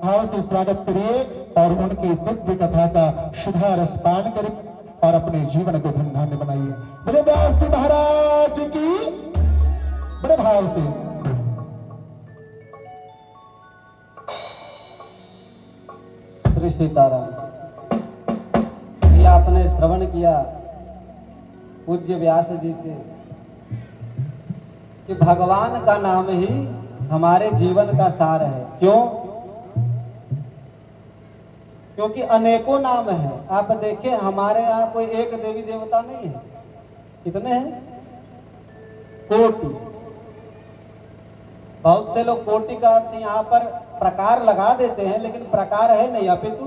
भाव से स्वागत करिए और उनकी दिव्य कथा का शुद्ध रसपान करें और अपने जीवन को धन्य धन्य बनाइए। बोले व्यास जी महाराज की बड़े भाव से। श्री सीताराम। ये आपने श्रवण किया पूज्य व्यास जी से कि भगवान का नाम ही हमारे जीवन का सार है। क्यों? क्योंकि अनेकों नाम हैं। आप देखें हमारे यहाँ कोई एक देवी देवता नहीं है। कितने हैं? कोटि। बहुत से लोग कोटि का यहाँ पर प्रकार लगा देते हैं, लेकिन प्रकार है नहीं, अपितु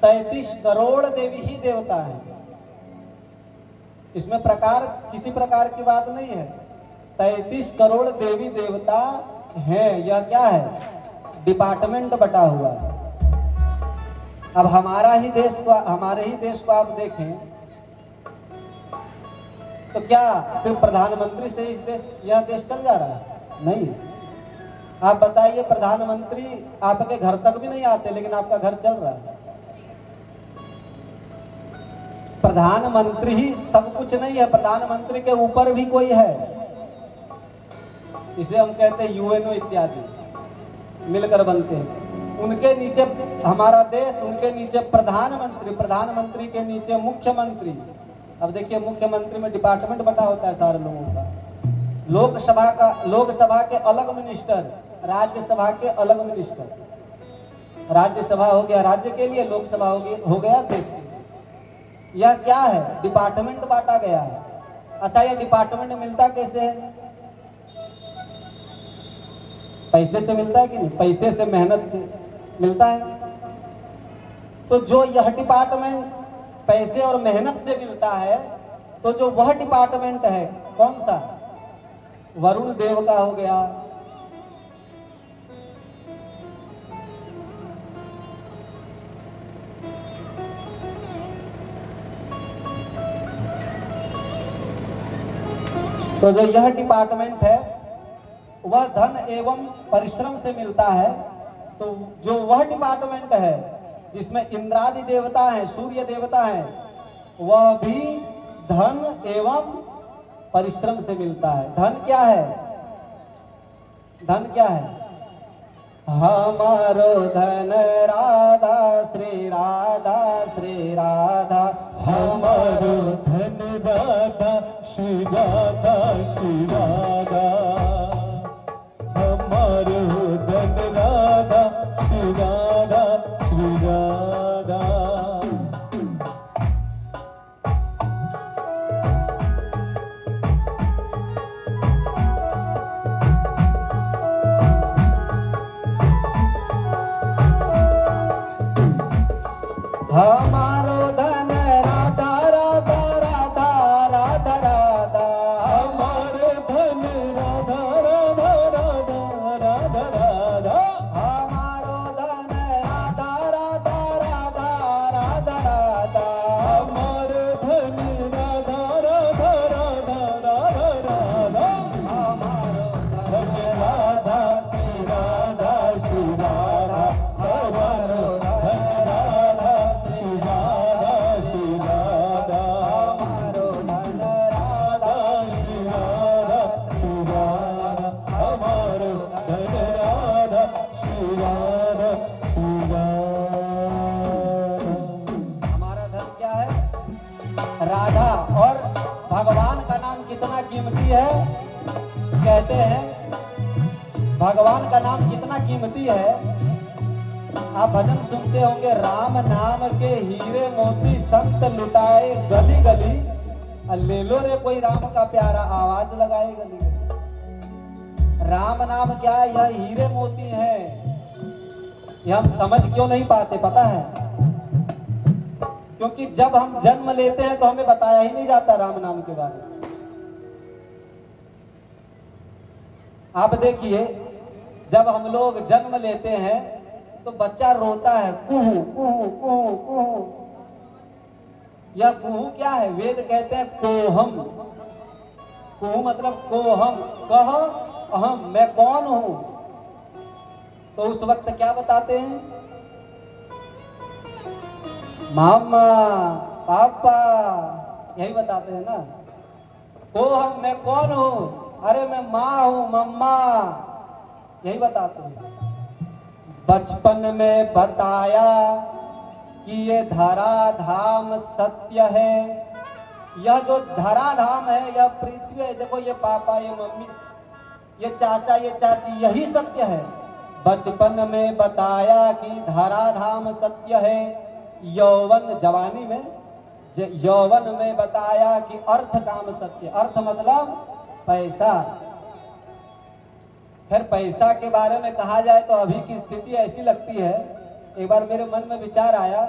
33 करोड़ देवी ही देवता है। इसमें प्रकार किसी प्रकार की बात नहीं है। 33 करोड़ देवी देवता हैं। यह क्या है? डिपार्टमेंट बटा हुआ है। अब हमारे ही देश को आप देखें तो क्या सिर्फ प्रधानमंत्री से यह देश चल जा रहा है? नहीं। आप बताइए, प्रधानमंत्री आपके घर तक भी नहीं आते लेकिन आपका घर चल रहा है। प्रधानमंत्री ही सब कुछ नहीं है, प्रधानमंत्री के ऊपर भी कोई है। इसे हम कहते हैं यूएनओ इत्यादि मिलकर बनते हैं। उनके नीचे हमारा देश, उनके नीचे प्रधानमंत्री, प्रधानमंत्री के नीचे मुख्यमंत्री। अब देखिए मुख्यमंत्री में डिपार्टमेंट बटा होता है सारे लोगों का। लोकसभा के अलग मिनिस्टर, राज्यसभा के अलग मिनिस्टर। राज्यसभा हो गया राज्य के लिए, लोकसभा हो गया देश के लिए। यह क्या है? डिपार्टमेंट बांटा गया है। अच्छा, यह डिपार्टमेंट मिलता कैसे है? पैसे से मिलता है कि नहीं? पैसे से, मेहनत से मिलता है। तो जो यह डिपार्टमेंट पैसे और मेहनत से मिलता है, तो जो वह डिपार्टमेंट है कौन सा? वरुण देव का हो गया, तो जो यह डिपार्टमेंट है वह धन एवं परिश्रम से मिलता है। तो जो वह डिपार्टमेंट है जिसमें इंद्रादि देवता हैं, सूर्य देवता हैं, वह भी धन एवं परिश्रम से मिलता है। धन क्या है? धन क्या है? हमारो धन राधा श्री राधा श्री राधा, हमारो धन राधा श्री राधा श्री राधा, हमारो धन राधा श्री राधा श्री राधा। हमारो धन राधा राधा राधा राधा राधा, हमारो धन राधा राधा राधा राधा राधा, हमारो धन राधा राधा राधा राधा राधा, हमारो धन राधा राधा राधा राधा राधा, हमारो धन राधा श्री राधा श्री राधा, हमारो धन राधा श्री राधा श्री राधा, हमारो धन राधा श्री राधा श्री राधा, हमारो धन राधा श्री राधा श्री राधा। हमारा धन क्या है? राधा। और भगवान का नाम कितना कीमती है? कहते हैं भगवान का नाम कितना कीमती है। आप भजन सुनते होंगे, राम नाम के हीरे मोती संत लुटाए गली गली, ले लो रे कोई राम का प्यारा, आवाज लगाए गली गली। राम नाम क्या है? यह हीरे मोती है। यह हम समझ क्यों नहीं पाते पता है? क्योंकि जब हम जन्म लेते हैं तो हमें बताया ही नहीं जाता राम नाम के बारे में। आप देखिए, जब हम लोग जन्म लेते हैं तो बच्चा रोता है, कुहू कुहू कुहू कुहू। यह कुहू क्या है? वेद कहते हैं कोहम। कुहू मतलब कोहम, कह अहम, मैं कौन हूं। तो उस वक्त क्या बताते हैं? मामा, पापा, यही बताते हैं ना। मैं कौन हूँ? अरे मैं माँ हूँ, मम्मा, यही बताते हैं। बचपन में बताया कि ये धरा धाम सत्य है। यह जो धरा धाम है, यह पृथ्वी है। देखो ये पापा, ये मम्मी, ये चाचा, ये चाची, यही सत्य है। बचपन में बताया कि धरा धाम सत्य है। यौवन, जवानी में, यौवन में बताया कि अर्थ काम सत्य। अर्थ मतलब पैसा। खैर पैसा के बारे में कहा जाए तो अभी की स्थिति ऐसी लगती है, एक बार मेरे मन में विचार आया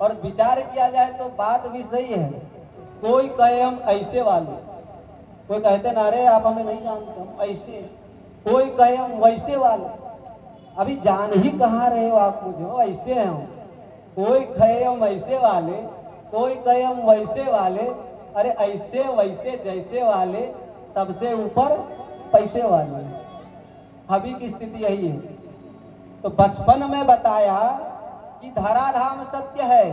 और विचार किया जाए तो बात भी सही है। कोई कहे हम ऐसे वाले, कोई कहते ना अरे आप हमें नहीं जानते, हम ऐसे। कोई कहे हम वैसे वाले, अभी जान ही कहाँ रहे हो आप मुझे, हो ऐसे हैं हम। कोई कहे हम ऐसे वाले, कोई कहे हम वैसे वाले। अरे ऐसे वैसे जैसे वाले, सबसे ऊपर पैसे वाले। अभी की स्थिति यही है। तो बचपन में बताया कि धराधाम सत्य है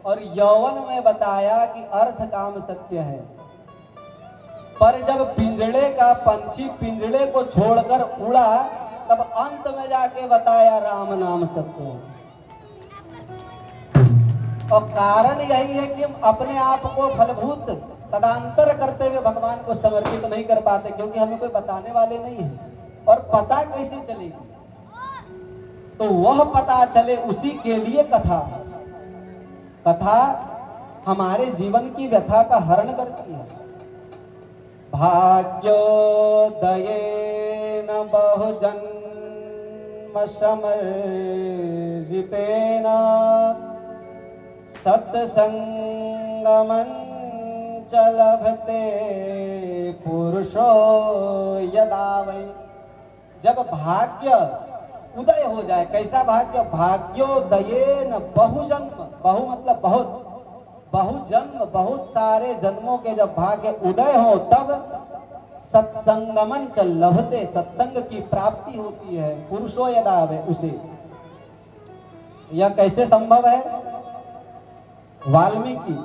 और यौवन में बताया कि अर्थ काम सत्य है। पर जब पिंजड़े का पंछी पिंजड़े को छोड़कर उड़ा, तब अंत में जाके बताया राम नाम सत्य है। और कारण यही है कि हम अपने आप को फलभूत तदांतर करते हुए भगवान को समर्पित नहीं कर पाते, क्योंकि हमें कोई बताने वाले नहीं है। और पता कैसे चलेगी? तो वह पता चले उसी के लिए कथा। कथा हमारे जीवन की व्यथा का हरण करती है। भाग्योदयेन बहुजन्म समर्जितेन सत्संगमं च लभते पुरुषो यदा वै। जब भाग्य उदय हो जाए, कैसा भाग्य? भाग्योदयेन बहुजन्म, बहु मतलब बहुत, बहुजन्म, बहुत सारे जन्मों के जब भाग्य उदय हो, तब सत्संगमं च लभते, सत्संग की प्राप्ति होती है। पुरुषो यदा वै, उसे। यह कैसे संभव है? वाल्मीकि,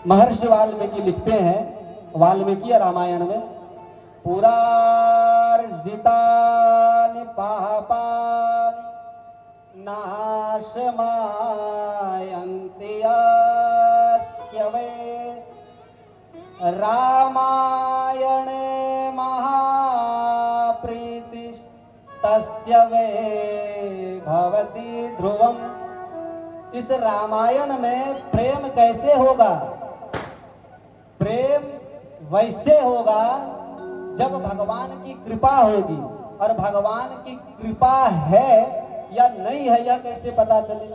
महर्षि वाल्मीकि लिखते हैं वाल्मीकि रामायण में, पुरार्जितानि पापानि नाशमायन्ति यस्य वै रामायणे महाप्रीति तस्य वै भवति ध्रुवम्। इस रामायण में प्रेम कैसे होगा? प्रेम वैसे होगा जब भगवान की कृपा होगी। और भगवान की कृपा है या नहीं है, यह कैसे पता चले?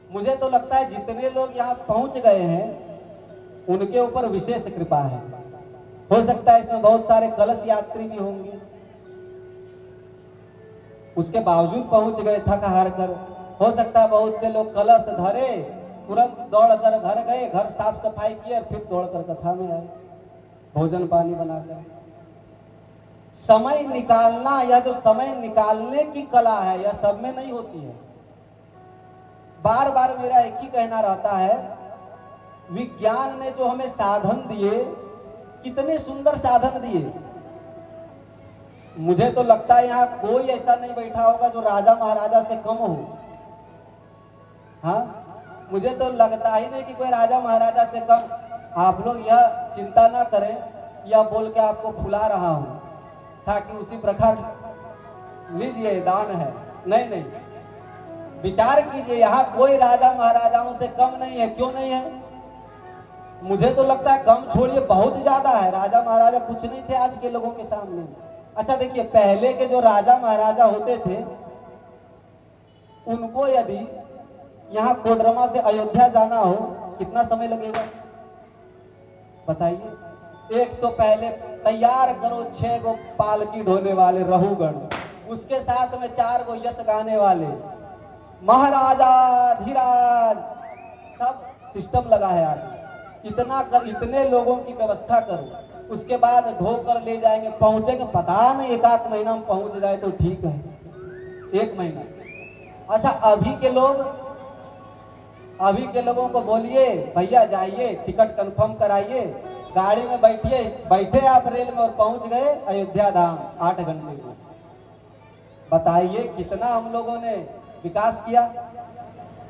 मुझे तो लगता है जितने लोग यहाँ पहुंच गए हैं उनके ऊपर विशेष कृपा है। हो सकता है इसमें बहुत सारे कलश यात्री भी होंगे, उसके बावजूद पहुंच गए थक हार कर। हो सकता है बहुत से लोग कलश धरे, तुरंत दौड़कर घर गए, घर साफ सफाई किए, फिर दौड़कर कथा में आए, भोजन पानी बनाकर। समय निकालना, यह जो समय निकालने की कला है, यह सब में नहीं होती है। बार बार मेरा एक ही कहना रहता है, विज्ञान ने जो हमें साधन दिए, कितने सुंदर साधन दिए। मुझे तो लगता है यहाँ कोई ऐसा नहीं बैठा होगा जो राजा महाराजा से कम हो। हाँ, मुझे तो लगता ही नहीं कि कोई राजा महाराजा से कम। आप लोग यह चिंता ना करें, यह बोल के आपको फुला रहा हूं ताकि उसी प्रकार लीजिए दान है, नहीं नहीं, विचार कीजिए, यहाँ कोई राजा महाराजाओं से कम नहीं है। क्यों नहीं है? मुझे तो लगता है कम छोड़िए, बहुत ज्यादा है। राजा महाराजा कुछ नहीं थे आज के लोगों के सामने। अच्छा देखिए, पहले के जो राजा महाराजा होते थे, उनको यदि यहाँ कोडरमा से अयोध्या जाना हो, कितना समय लगेगा बताइए? एक तो पहले तैयार करो 6 गो पालकी ढोने वाले रहुगण, उसके साथ में 4 गो यश गाने वाले, महाराजा धीराज, सब सिस्टम लगा है यार। इतना कर, इतने लोगों की व्यवस्था करो, उसके बाद ढो कर ले जाएंगे, पहुंचेंगे पता नहीं, एक आध महीना में पहुंच जाए तो ठीक है, 1 महीना। अच्छा अभी के लोगों को बोलिए भैया जाइए टिकट कंफर्म कराइए, गाड़ी में बैठे आप रेल में और पहुंच गए अयोध्या धाम 8 घंटे में। बताइए कितना हम लोगों ने विकास किया।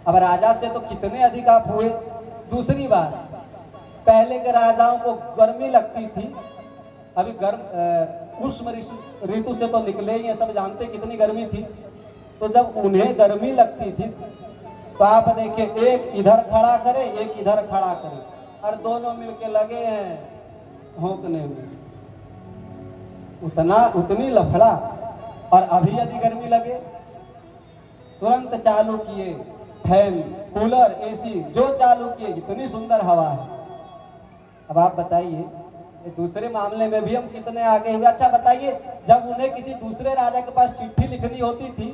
अब राजा से तो कितने अधिक आप हुए। दूसरी बात, पहले के राजाओं को गर्मी लगती थी, अभी उष्ण ऋतु से तो निकले ही हैं, सब जानते कितनी गर्मी थी। तो जब उन्हें गर्मी लगती थी तो आप देखिए, एक इधर खड़ा करे एक इधर खड़ा करे और दोनों मिलके लगे हैं भौंकने में, उतनी लफड़ा। और अभी यदि गर्मी लगे तुरंत चालू किए फैन, कूलर, एसी जो चालू किए, इतनी सुंदर हवा है। अब आप बताइए दूसरे मामले में भी हम कितने आगे हुए। अच्छा बताइए, जब उन्हें किसी दूसरे राजा के पास चिट्ठी लिखनी होती थी,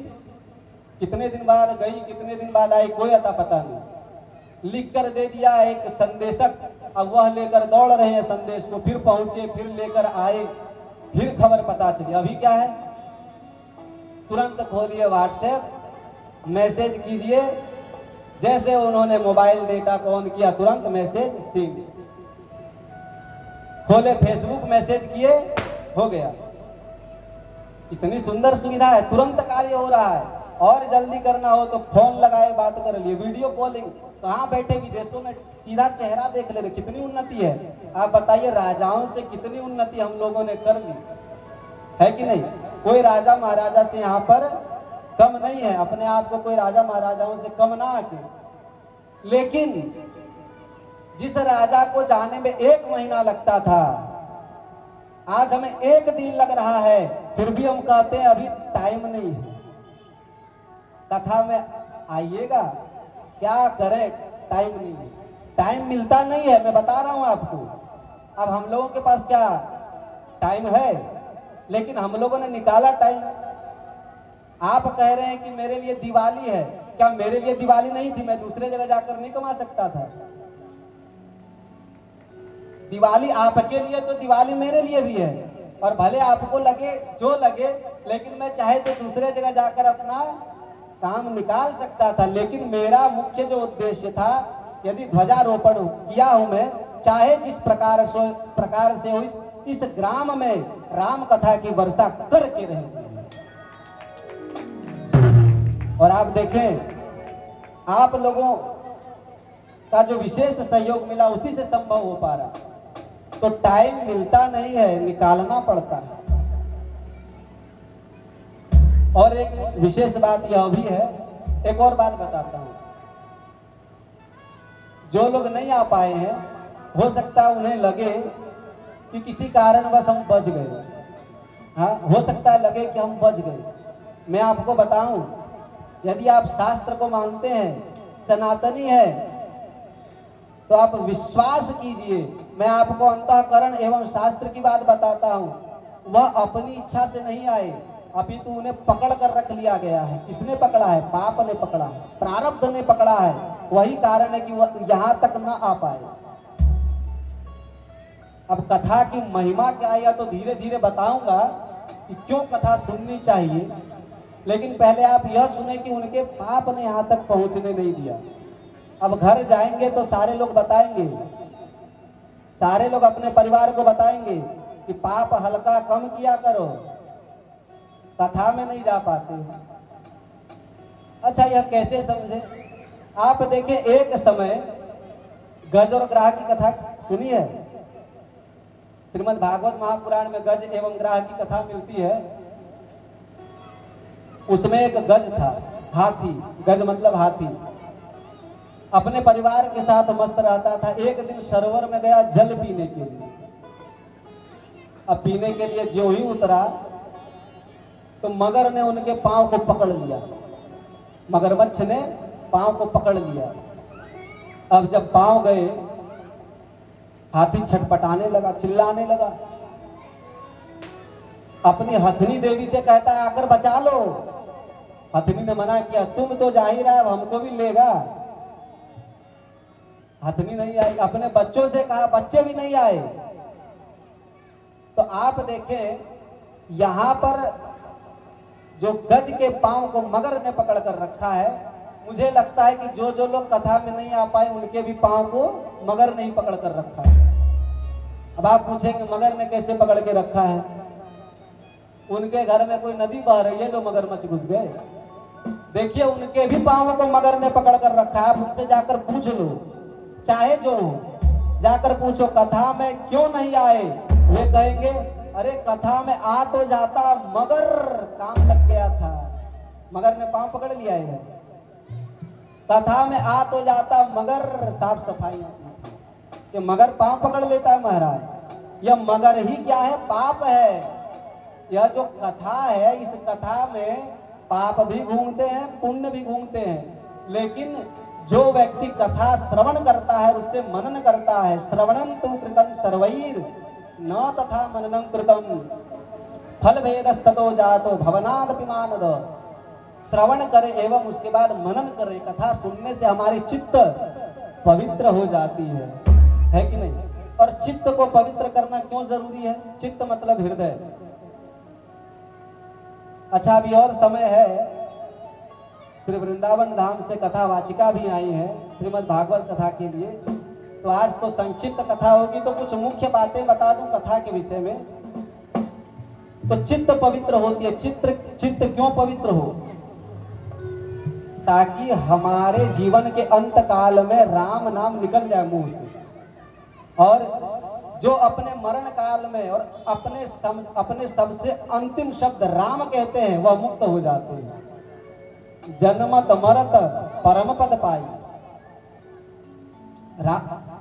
कितने दिन बाद गई कितने दिन बाद आई कोई अता पता नहीं, लिख कर दे दिया एक संदेशक, अब वह लेकर दौड़ रहे हैं संदेश को, फिर पहुंचे फिर लेकर आए, फिर खबर पता चली। अभी क्या है, तुरंत खोलिए व्हाट्सएप, मैसेज कीजिए, जैसे उन्होंने मोबाइल डेटा को ऑन किया तुरंत मैसेज सीन, खोले फेसबुक मैसेज किए, हो गया। इतनी सुंदर सुविधा है, तुरंत कार्य हो रहा है। और जल्दी करना हो तो फोन लगाए बात कर लिए, वीडियो कॉलिंग, कहाँ बैठे विदेशों में सीधा चेहरा देख ले रहे, कितनी उन्नति है। आप बताइए राजाओं से कितनी उन्नति हम लोगों ने कर ली है कि नहीं। कोई राजा महाराजा से यहाँ पर कम नहीं है, अपने आप को कोई राजा महाराजाओं से कम ना आके। लेकिन जिस राजा को जाने में 1 महीना लगता था, आज हमें 1 दिन लग रहा है, फिर भी हम कहते हैं अभी टाइम नहीं है। कथा में आइएगा, क्या करें, टाइम नहीं है, टाइम मिलता नहीं है, मैं बता रहा हूं आपको। अब हम लोगों के पास क्या टाइम है, लेकिन हम लोगों ने निकाला टाइम। आप कह रहे हैं कि मेरे लिए दिवाली है, क्या मेरे लिए दिवाली नहीं थी? मैं दूसरे जगह जाकर नहीं कमा सकता था? दिवाली आपके लिए तो दिवाली मेरे लिए भी है, और भले आपको लगे जो लगे, लेकिन मैं चाहे तो दूसरे जगह जाकर अपना काम निकाल सकता था। लेकिन मेरा मुख्य जो उद्देश्य था, यदि ध्वजारोपण किया हूं मैं, चाहे जिस प्रकार से हो, इस ग्राम में राम कथा की वर्षा करके रहे। और आप देखें, आप लोगों का जो विशेष सहयोग मिला, उसी से संभव हो पा रहा। तो टाइम मिलता नहीं है, निकालना पड़ता है। और एक विशेष बात यह भी है, एक और बात बताता हूं, जो लोग नहीं आ पाए हैं, हो सकता है उन्हें लगे कि किसी कारणवश हम बच गए। हाँ, हो सकता है लगे कि हम बच गए। मैं आपको बताऊं, यदि आप शास्त्र को मानते हैं, सनातनी है, तो आप विश्वास कीजिए, मैं आपको अंतःकरण एवं शास्त्र की बात बताता हूं, वह अपनी इच्छा से नहीं आए, अपितु उन्हें पकड़ कर रख लिया गया है। किसने पकड़ा है? पाप ने पकड़ा है, प्रारब्ध ने पकड़ा है। वही कारण है कि वह यहां तक ना आ पाए। अब कथा की महिमा क्या है, या तो धीरे धीरे बताऊंगा कि क्यों कथा सुननी चाहिए, लेकिन पहले आप यह सुने कि उनके पाप ने यहां तक पहुंचने नहीं दिया। अब घर जाएंगे तो सारे लोग बताएंगे, सारे लोग अपने परिवार को बताएंगे कि पाप हल्का कम किया करो, कथा में नहीं जा पाते। अच्छा, यह कैसे समझे? आप देखें, एक समय गज और ग्राह की कथा सुनी है? श्रीमद् भागवत महापुराण में गज एवं ग्राह की कथा मिलती है। उसमें एक गज था, हाथी, गज मतलब हाथी, अपने परिवार के साथ मस्त रहता था। एक दिन सरोवर में गया जल पीने के लिए। अब पीने के लिए जो ही उतरा तो मगर ने उनके पांव को पकड़ लिया, मगरमच्छ ने पांव को पकड़ लिया। अब जब पांव गए, हाथी छटपटाने लगा, चिल्लाने लगा, अपनी हथनी देवी से कहता है आकर बचा लो। हथनी ने मना किया, तुम तो जा ही रहा है, हमको भी लेगा। हथनी नहीं आई। अपने बच्चों से कहा, बच्चे भी नहीं आए। तो आप देखें यहाँ पर जो गज के पांव को मगर ने पकड़ कर रखा है, मुझे लगता है कि जो जो लोग कथा में नहीं आ पाए उनके भी पांव को मगर नहीं पकड़ कर रखा है। अब आप पूछेंगे मगर ने कैसे पकड़ के रखा है? उनके घर में कोई नदी बह रही है जो मगरमच्छ घुस गए? देखिए उनके भी पांवों को मगर ने पकड़ कर रखा है। आप उनसे जाकर पूछ लो, चाहे जो हो, जाकर पूछो कथा में क्यों नहीं आए? ये कहेंगे अरे कथा में आ तो जाता मगर काम लग गया था, मगर ने पांव पकड़ लिया है। कथा में आ तो जाता मगर साफ सफाई कि मगर पांव पकड़ लेता है महाराज। यह मगर ही क्या है? पाप है। यह जो कथा है, इस कथा में पाप भी घूमते हैं, पुण्य भी घूमते हैं। लेकिन जो व्यक्ति कथा श्रवण करता है, उससे मनन करता है, श्रवणं तु कृतं सर्वैर न तथा मननं कृतं फल भेदस्ततो जातो भवनादपि मानद। श्रवण करे एवं उसके बाद मनन करे। कथा सुनने से हमारी चित्त पवित्र हो जाती है कि नहीं? और चित्त को पवित्र करना क्यों जरूरी है? चित्त मतलब हृदय। अच्छा, अभी और समय है, श्री वृंदावन धाम से कथा वाचिका भी आई है श्रीमद् भागवत कथा के लिए। तो आज तो संक्षिप्त कथा होगी, तो कुछ मुख्य बातें बता दूं कथा के विषय में। तो चित्त पवित्र होती है। चित्त क्यों पवित्र हो? ताकि हमारे जीवन के अंत काल में राम नाम निकल जाए मुंह से, और जो अपने मरण काल में और अपने सबसे अंतिम शब्द राम कहते हैं, वह मुक्त हो जाते हैं। जन्मत मरत परम पद पाई।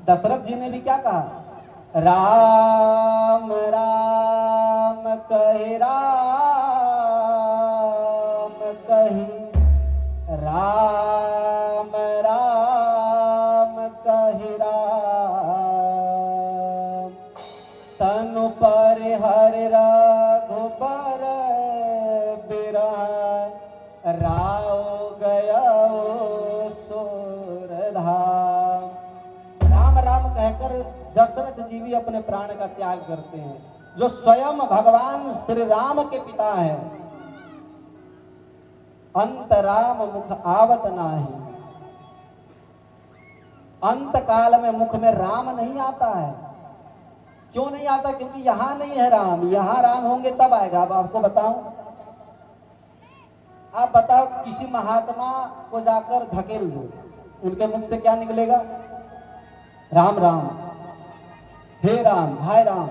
दशरथ जी ने भी क्या कहा? राम राम कहे राम कहे, राम राम कहे राम, तनु पर हरि रघुबर बिरह राव गया सुरधाम। राम राम कहकर दशरथ जी भी अपने प्राण का त्याग करते हैं। जो स्वयं भगवान श्री राम के पिता हैं। अंत राम मुख आवत नाही। अंत काल में मुख में राम नहीं आता है। क्यों नहीं आता? क्योंकि यहां नहीं है राम। यहां राम होंगे तब आएगा। अब आपको बताऊं, आप बताओ किसी महात्मा को जाकर धकेल दो, उनके मुख से क्या निकलेगा? राम राम, हे राम, हाय राम।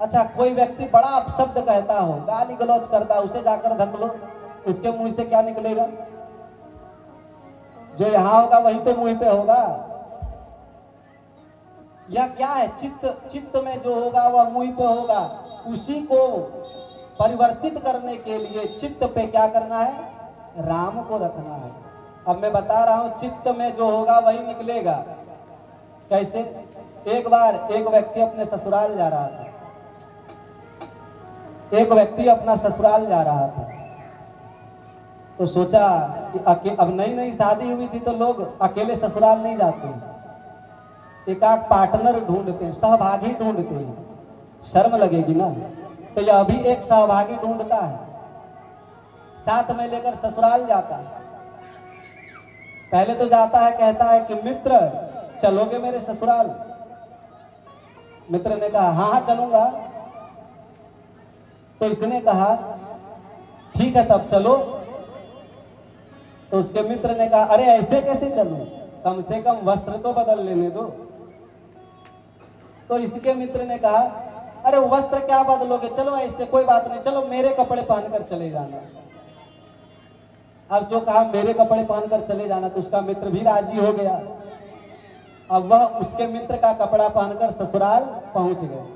अच्छा, कोई व्यक्ति बड़ा अपशब्द कहता हो, गाली गलौज करता हो, उसे जाकर धकेलो, उसके मुंह से क्या निकलेगा? जो यहां होगा वही तो मुंह पे होगा। यह क्या है? चित्त में जो होगा वह मुंह पे होगा। उसी को परिवर्तित करने के लिए चित्त पे क्या करना है? राम को रखना है। अब मैं बता रहा हूं, चित्त में जो होगा वही निकलेगा। कैसे? एक बार एक व्यक्ति अपने ससुराल जा रहा था। एक व्यक्ति अपना ससुराल जा रहा था, तो सोचा कि अब नई नई शादी हुई थी तो लोग अकेले ससुराल नहीं जाते, एक आध पार्टनर ढूंढते हैं, सहभागी ढूंढते हैं। शर्म लगेगी ना, तो यह अभी एक सहभागी ढूंढता है, साथ में लेकर ससुराल जाता है। पहले तो जाता है, कहता है कि मित्र चलोगे मेरे ससुराल? मित्र ने कहा हाँ हाँ चलूंगा। तो इसने कहा ठीक है तब चलो। तो उसके मित्र ने कहा अरे ऐसे कैसे चलूं, कम से कम वस्त्र तो बदल लेने दो। तो इसके मित्र ने कहा अरे वस्त्र क्या बदलोगे, चलो ऐसे कोई बात नहीं, चलो मेरे कपड़े पहनकर चले जाना। अब जो कहा मेरे कपड़े पहनकर चले जाना, तो उसका मित्र भी राजी हो गया। अब वह उसके मित्र का कपड़ा पहनकर ससुराल पहुंच गए।